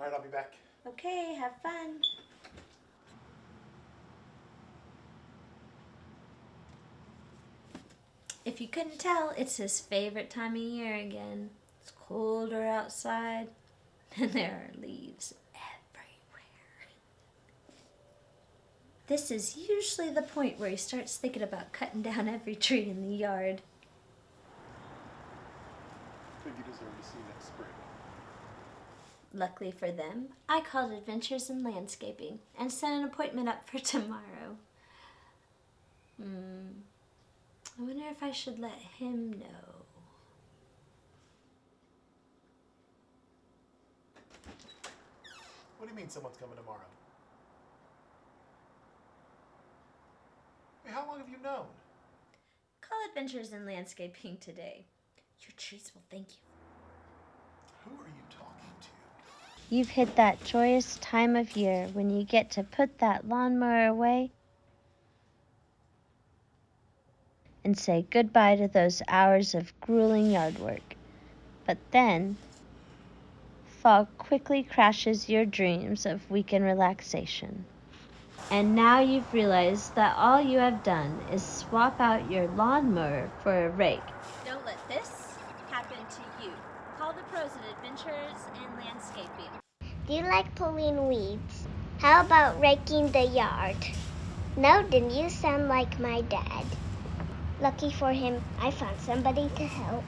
All right, I'll be back. Okay, have fun. If you couldn't tell, it's his favorite time of year again. It's colder outside, and there are leaves everywhere. This is usually the point where he starts thinking about cutting down every tree in the yard. I think you deserve to see next spring. Luckily for them, I called Adventures in Landscaping and set an appointment up for tomorrow. I wonder if I should let him know. What do you mean someone's coming tomorrow? Hey, how long have you known? Call Adventures in Landscaping today. Your trees will thank you. Who are you talking to? You've hit that joyous time of year when you get to put that lawnmower away and say goodbye to those hours of grueling yard work. But then, fog quickly crashes your dreams of weekend relaxation. And now you've realized that all you have done is swap out your lawnmower for a rake. Don't let this happen to you. Call the pros at Adventures in Landscaping. Do you like pulling weeds? How about raking the yard? No, then you sound like my dad. Lucky for him, I found somebody to help.